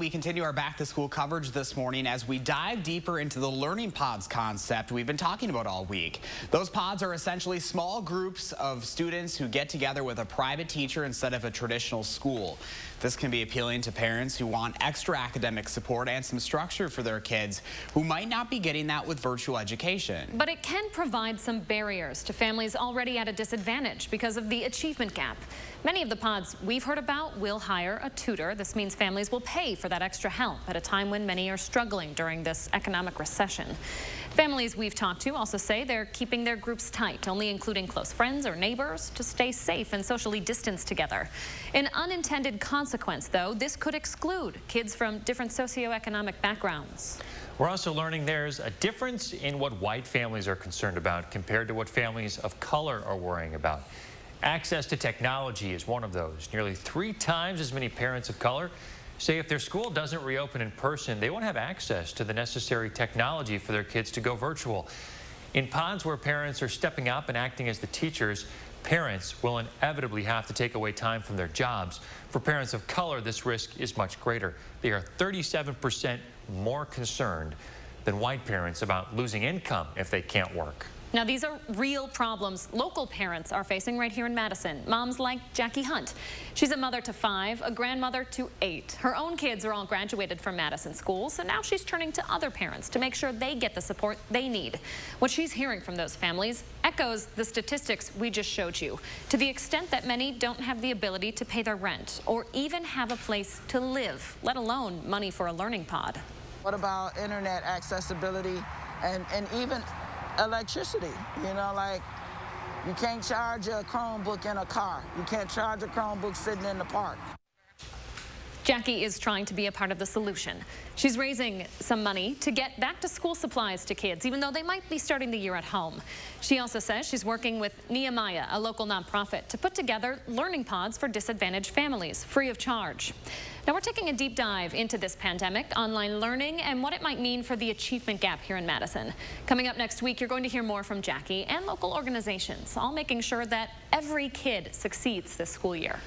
We continue our back to school coverage this morning as we dive deeper into the Learning Pods concept we've been talking about all week. Those pods are essentially small groups of students who get together with a private teacher instead of a traditional school. This can be appealing to parents who want extra academic support and some structure for their kids who might not be getting that with virtual education. But it can provide some barriers to families already at a disadvantage because of the achievement gap. Many of the pods we've heard about will hire a tutor. This means families will pay for that extra help at a time when many are struggling during this economic recession. Families we've talked to also say they're keeping their groups tight, only including close friends or neighbors to stay safe and socially distanced together. An unintended consequence, though, this could exclude kids from different socioeconomic backgrounds. We're also learning there's a difference in what white families are concerned about compared to what families of color are worrying about. Access to technology is one of those. Nearly 3 times as many parents of color say if their school doesn't reopen in person, they won't have access to the necessary technology for their kids to go virtual. In pods where parents are stepping up and acting as the teachers, parents will inevitably have to take away time from their jobs. For parents of color, this risk is much greater. They are 37% more concerned than white parents about losing income if they can't work. Now, these are real problems local parents are facing right here in Madison. Moms like Jackie Hunt. She's a mother to 5, a grandmother to 8. Her own kids are all graduated from Madison schools, so now she's turning to other parents to make sure they get the support they need. What she's hearing from those families echoes the statistics we just showed you, to the extent that many don't have the ability to pay their rent or even have a place to live, let alone money for a learning pod. What about internet accessibility and even electricity? You know, like, you can't charge a Chromebook in a car. You can't charge a Chromebook sitting in the park. Jackie is trying to be a part of the solution. She's raising some money to get back to school supplies to kids, even though they might be starting the year at home. She also says she's working with Nehemiah, a local nonprofit, to put together learning pods for disadvantaged families, free of charge. Now we're taking a deep dive into this pandemic, online learning, and what it might mean for the achievement gap here in Madison. Coming up next week, you're going to hear more from Jackie and local organizations, all making sure that every kid succeeds this school year.